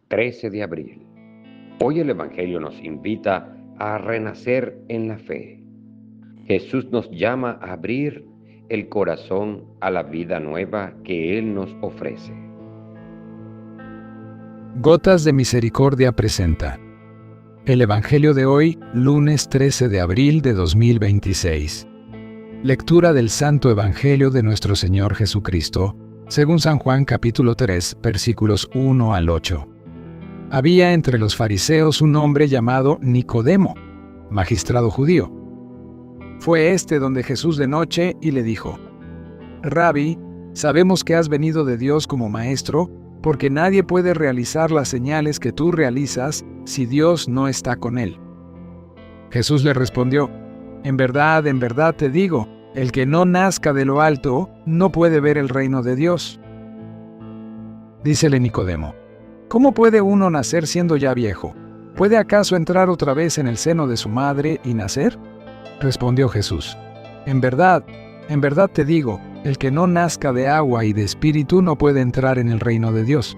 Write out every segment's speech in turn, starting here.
13 de abril. Hoy el Evangelio nos invita a renacer en la fe. Jesús nos llama a abrir el corazón a la vida nueva que Él nos ofrece. Gotas de Misericordia presenta el Evangelio de hoy, lunes 13 de abril de 2026. Lectura del Santo Evangelio de nuestro Señor Jesucristo, según San Juan capítulo 3, versículos 1 al 8. Había entre los fariseos un hombre llamado Nicodemo, magistrado judío. Fue este donde Jesús de noche y le dijo: Rabí, sabemos que has venido de Dios como maestro, porque nadie puede realizar las señales que tú realizas si Dios no está con él. Jesús le respondió: en verdad te digo, el que no nazca de lo alto no puede ver el reino de Dios. Dícele Nicodemo: ¿cómo puede uno nacer siendo ya viejo? ¿Puede acaso entrar otra vez en el seno de su madre y nacer? Respondió Jesús: en verdad te digo, el que no nazca de agua y de espíritu no puede entrar en el reino de Dios.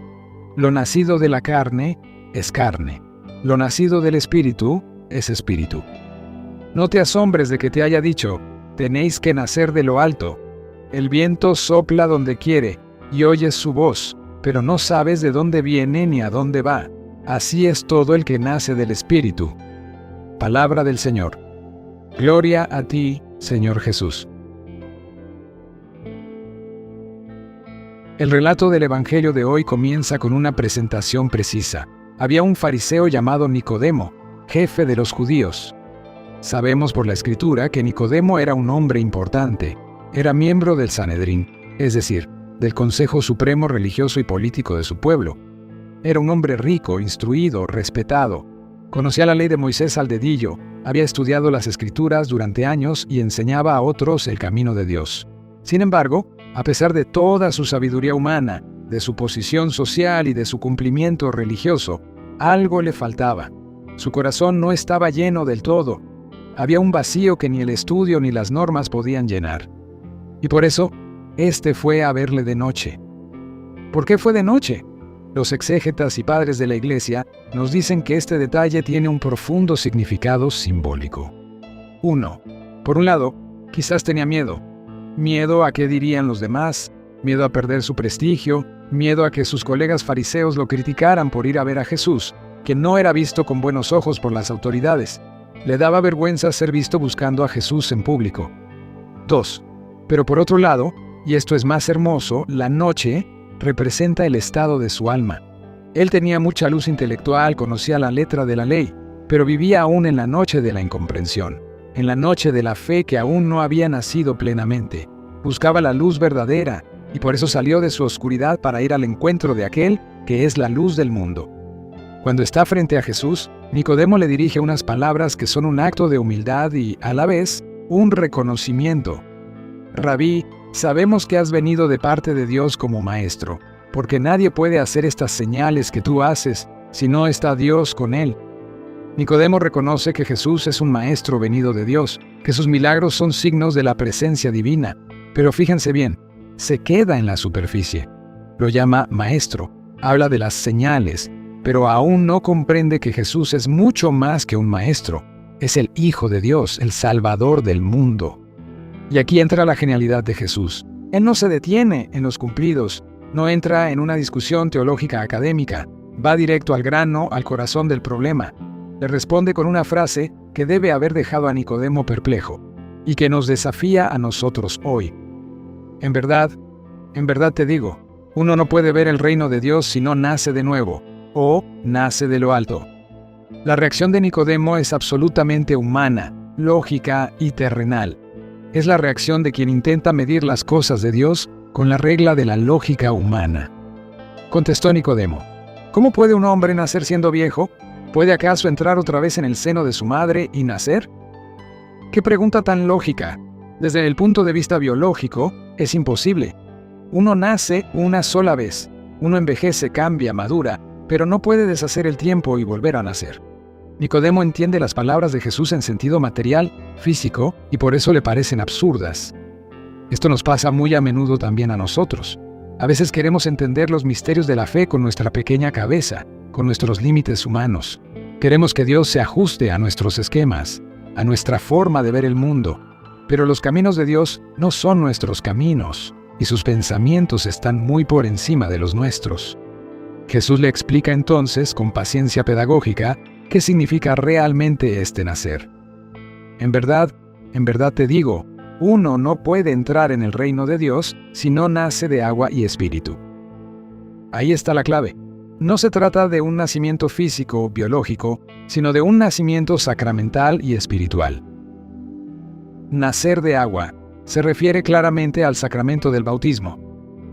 Lo nacido de la carne es carne, lo nacido del espíritu es espíritu. No te asombres de que te haya dicho: tenéis que nacer de lo alto. El viento sopla donde quiere, y oyes su voz, pero no sabes de dónde viene ni a dónde va. Así es todo el que nace del Espíritu. Palabra del Señor. Gloria a ti, Señor Jesús. El relato del Evangelio de hoy comienza con una presentación precisa. Había un fariseo llamado Nicodemo, jefe de los judíos. Sabemos por la Escritura que Nicodemo era un hombre importante. Era miembro del Sanedrín, es decir, del Consejo Supremo Religioso y Político de su pueblo. Era un hombre rico, instruido, respetado. Conocía la ley de Moisés al dedillo, había estudiado las Escrituras durante años y enseñaba a otros el camino de Dios. Sin embargo, a pesar de toda su sabiduría humana, de su posición social y de su cumplimiento religioso, algo le faltaba. Su corazón no estaba lleno del todo. Había un vacío que ni el estudio ni las normas podían llenar. Y por eso, este fue a verle de noche. ¿Por qué fue de noche? Los exégetas y padres de la Iglesia nos dicen que este detalle tiene un profundo significado simbólico. 1. Por un lado, quizás tenía miedo. Miedo a qué dirían los demás, miedo a perder su prestigio, miedo a que sus colegas fariseos lo criticaran por ir a ver a Jesús, que no era visto con buenos ojos por las autoridades. Le daba vergüenza ser visto buscando a Jesús en público. 2. Pero por otro lado, y esto es más hermoso, la noche representa el estado de su alma. Él tenía mucha luz intelectual, conocía la letra de la ley, pero vivía aún en la noche de la incomprensión, en la noche de la fe que aún no había nacido plenamente. Buscaba la luz verdadera, y por eso salió de su oscuridad para ir al encuentro de aquel que es la luz del mundo. Cuando está frente a Jesús, Nicodemo le dirige unas palabras que son un acto de humildad y, a la vez, un reconocimiento. Rabí, sabemos que has venido de parte de Dios como maestro, porque nadie puede hacer estas señales que tú haces si no está Dios con él. Nicodemo reconoce que Jesús es un maestro venido de Dios, que sus milagros son signos de la presencia divina, pero fíjense bien, se queda en la superficie. Lo llama maestro, habla de las señales, pero aún no comprende que Jesús es mucho más que un maestro. Es el Hijo de Dios, el Salvador del mundo. Y aquí entra la genialidad de Jesús. Él no se detiene en los cumplidos, no entra en una discusión teológica académica, va directo al grano, al corazón del problema. Le responde con una frase que debe haber dejado a Nicodemo perplejo, y que nos desafía a nosotros hoy. En verdad te digo, uno no puede ver el reino de Dios si no nace de nuevo, o nace de lo alto. La reacción de Nicodemo es absolutamente humana, lógica y terrenal. Es la reacción de quien intenta medir las cosas de Dios con la regla de la lógica humana. Contestó Nicodemo: ¿cómo puede un hombre nacer siendo viejo? ¿Puede acaso entrar otra vez en el seno de su madre y nacer? ¡Qué pregunta tan lógica! Desde el punto de vista biológico, es imposible. Uno nace una sola vez. Uno envejece, cambia, madura, pero no puede deshacer el tiempo y volver a nacer. Nicodemo entiende las palabras de Jesús en sentido material, físico, y por eso le parecen absurdas. Esto nos pasa muy a menudo también a nosotros. A veces queremos entender los misterios de la fe con nuestra pequeña cabeza, con nuestros límites humanos. Queremos que Dios se ajuste a nuestros esquemas, a nuestra forma de ver el mundo. Pero los caminos de Dios no son nuestros caminos, y sus pensamientos están muy por encima de los nuestros. Jesús le explica entonces, con paciencia pedagógica, qué significa realmente este nacer. En verdad te digo, uno no puede entrar en el reino de Dios si no nace de agua y espíritu. Ahí está la clave. No se trata de un nacimiento físico o biológico, sino de un nacimiento sacramental y espiritual. Nacer de agua se refiere claramente al sacramento del bautismo.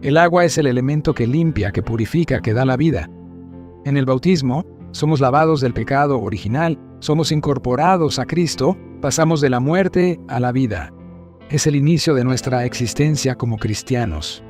El agua es el elemento que limpia, que purifica, que da la vida. En el bautismo, somos lavados del pecado original, somos incorporados a Cristo, pasamos de la muerte a la vida. Es el inicio de nuestra existencia como cristianos.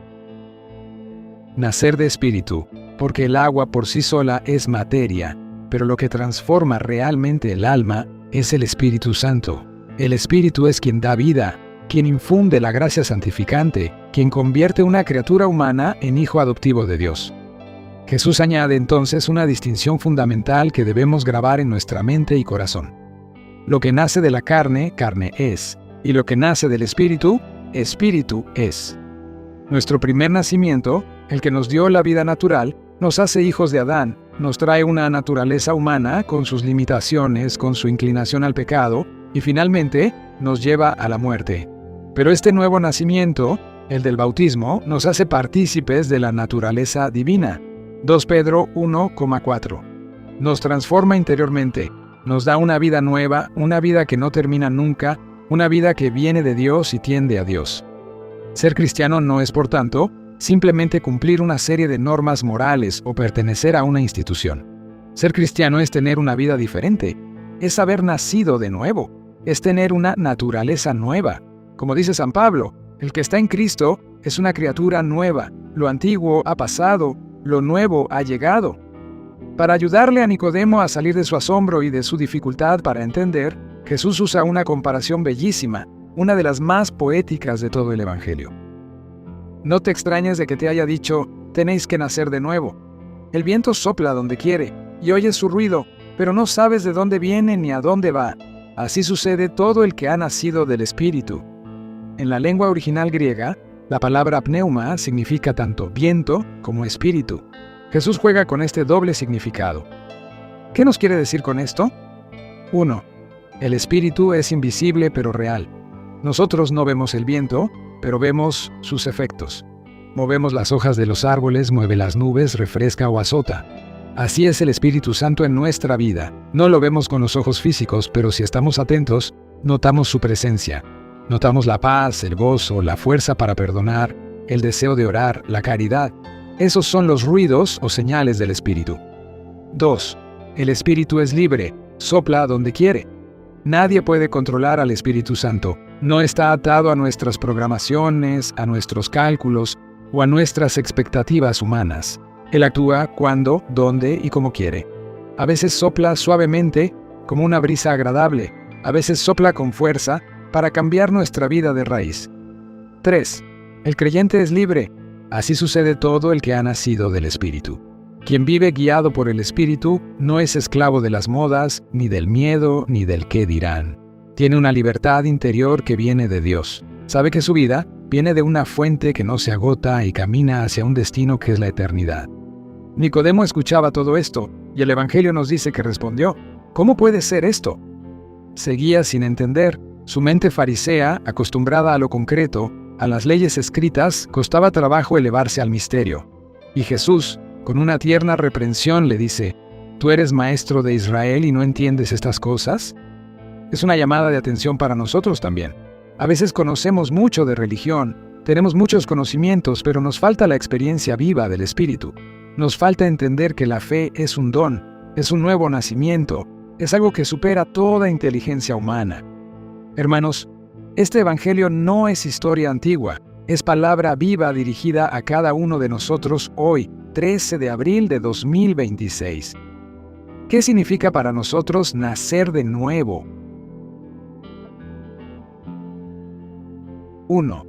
Nacer de espíritu, porque el agua por sí sola es materia, pero lo que transforma realmente el alma es el Espíritu Santo. El Espíritu es quien da vida, quien infunde la gracia santificante, quien convierte una criatura humana en hijo adoptivo de Dios. Jesús añade entonces una distinción fundamental que debemos grabar en nuestra mente y corazón. Lo que nace de la carne, carne es, y lo que nace del Espíritu, Espíritu es. Nuestro primer nacimiento, el que nos dio la vida natural, nos hace hijos de Adán, nos trae una naturaleza humana con sus limitaciones, con su inclinación al pecado, y finalmente nos lleva a la muerte. Pero este nuevo nacimiento, el del bautismo, nos hace partícipes de la naturaleza divina. 2 Pedro 1,4. Nos transforma interiormente, nos da una vida nueva, una vida que no termina nunca, una vida que viene de Dios y tiende a Dios. Ser cristiano no es, por tanto, simplemente cumplir una serie de normas morales o pertenecer a una institución. Ser cristiano es tener una vida diferente, es haber nacido de nuevo, es tener una naturaleza nueva. Como dice San Pablo, el que está en Cristo es una criatura nueva, lo antiguo ha pasado, lo nuevo ha llegado. Para ayudarle a Nicodemo a salir de su asombro y de su dificultad para entender, Jesús usa una comparación bellísima, una de las más poéticas de todo el Evangelio. No te extrañes de que te haya dicho, tenéis que nacer de nuevo. El viento sopla donde quiere, y oyes su ruido, pero no sabes de dónde viene ni a dónde va. Así sucede todo el que ha nacido del Espíritu. En la lengua original griega, la palabra pneuma significa tanto viento como espíritu. Jesús juega con este doble significado. ¿Qué nos quiere decir con esto? 1. El espíritu es invisible pero real. Nosotros no vemos el viento, pero vemos sus efectos. Movemos las hojas de los árboles, mueve las nubes, refresca o azota. Así es el Espíritu Santo en nuestra vida. No lo vemos con los ojos físicos, pero si estamos atentos, notamos su presencia. Notamos la paz, el gozo, la fuerza para perdonar, el deseo de orar, la caridad. Esos son los ruidos o señales del Espíritu. 2. El Espíritu es libre, sopla donde quiere. Nadie puede controlar al Espíritu Santo. No está atado a nuestras programaciones, a nuestros cálculos o a nuestras expectativas humanas. Él actúa cuando, dónde y como quiere. A veces sopla suavemente, como una brisa agradable. A veces sopla con fuerza para cambiar nuestra vida de raíz. 3. El creyente es libre. Así sucede todo el que ha nacido del Espíritu. Quien vive guiado por el Espíritu no es esclavo de las modas, ni del miedo, ni del qué dirán. Tiene una libertad interior que viene de Dios. Sabe que su vida viene de una fuente que no se agota y camina hacia un destino que es la eternidad. Nicodemo escuchaba todo esto, y el Evangelio nos dice que respondió, ¿cómo puede ser esto? Seguía sin entender. Su mente farisea, acostumbrada a lo concreto, a las leyes escritas, costaba trabajo elevarse al misterio. Y Jesús, con una tierna reprensión, le dice, ¿tú eres maestro de Israel y no entiendes estas cosas? Es una llamada de atención para nosotros también. A veces conocemos mucho de religión, tenemos muchos conocimientos, pero nos falta la experiencia viva del Espíritu. Nos falta entender que la fe es un don, es un nuevo nacimiento, es algo que supera toda inteligencia humana. Hermanos, este Evangelio no es historia antigua, es palabra viva dirigida a cada uno de nosotros hoy, 13 de abril de 2026. ¿Qué significa para nosotros nacer de nuevo? 1.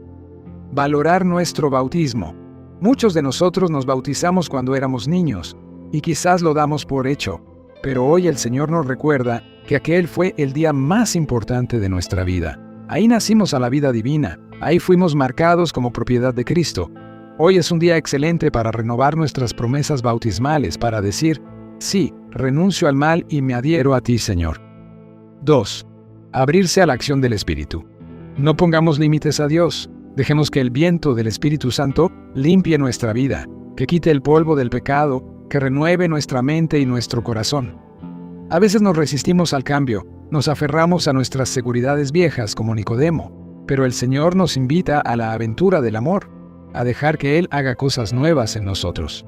Valorar nuestro bautismo. Muchos de nosotros nos bautizamos cuando éramos niños. y quizás lo damos por hecho, pero hoy el Señor nos recuerda que aquel fue el día más importante de nuestra vida. Ahí nacimos a la vida divina, ahí fuimos marcados como propiedad de Cristo. Hoy es un día excelente para renovar nuestras promesas bautismales, para decir, sí, renuncio al mal y me adhiero a ti, Señor. 2. Abrirse a la acción del Espíritu. No pongamos límites a Dios. Dejemos que el viento del Espíritu Santo limpie nuestra vida, que quite el polvo del pecado, que renueve nuestra mente y nuestro corazón. A veces nos resistimos al cambio, nos aferramos a nuestras seguridades viejas como Nicodemo, pero el Señor nos invita a la aventura del amor, a dejar que Él haga cosas nuevas en nosotros.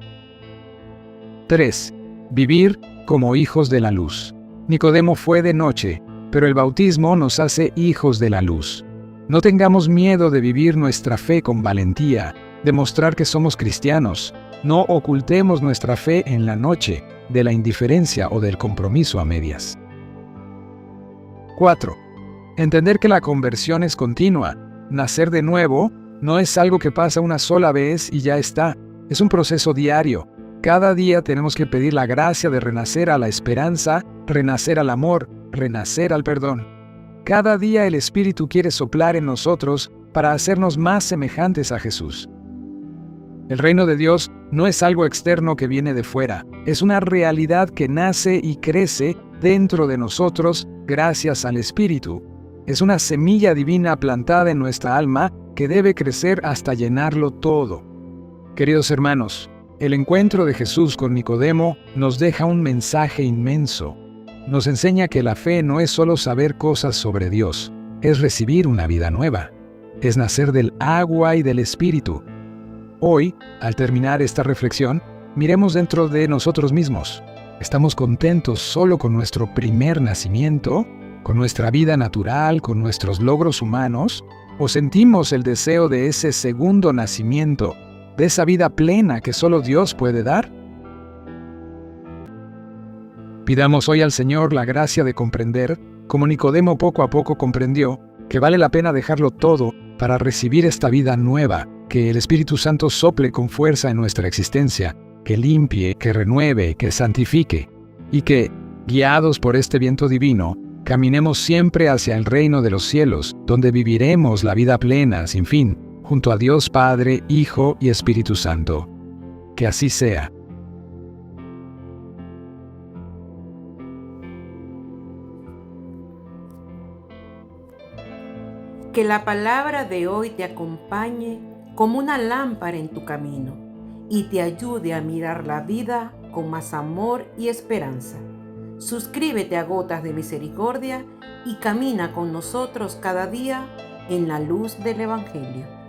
3. Vivir como hijos de la luz. Nicodemo fue de noche, pero el bautismo nos hace hijos de la luz. No tengamos miedo de vivir nuestra fe con valentía, de mostrar que somos cristianos. No ocultemos nuestra fe en la noche, de la indiferencia o del compromiso a medias. 4. Entender que la conversión es continua. Nacer de nuevo no es algo que pasa una sola vez y ya está. Es un proceso diario. Cada día tenemos que pedir la gracia de renacer a la esperanza, renacer al amor, renacer al perdón. Cada día el Espíritu quiere soplar en nosotros para hacernos más semejantes a Jesús. El reino de Dios no es algo externo que viene de fuera, es una realidad que nace y crece dentro de nosotros gracias al Espíritu. Es una semilla divina plantada en nuestra alma que debe crecer hasta llenarlo todo. Queridos hermanos, el encuentro de Jesús con Nicodemo nos deja un mensaje inmenso. Nos enseña que la fe no es solo saber cosas sobre Dios, es recibir una vida nueva. Es nacer del agua y del Espíritu. Hoy, al terminar esta reflexión, miremos dentro de nosotros mismos. ¿Estamos contentos solo con nuestro primer nacimiento, con nuestra vida natural, con nuestros logros humanos? ¿O sentimos el deseo de ese segundo nacimiento, de esa vida plena que solo Dios puede dar? Pidamos hoy al Señor la gracia de comprender, como Nicodemo poco a poco comprendió, que vale la pena dejarlo todo para recibir esta vida nueva, que el Espíritu Santo sople con fuerza en nuestra existencia, que limpie, que renueve, que santifique, y que, guiados por este viento divino, caminemos siempre hacia el reino de los cielos, donde viviremos la vida plena, sin fin, junto a Dios Padre, Hijo y Espíritu Santo. Que así sea. Que la palabra de hoy te acompañe como una lámpara en tu camino y te ayude a mirar la vida con más amor y esperanza. Suscríbete a Gotas de Misericordia y camina con nosotros cada día en la luz del Evangelio.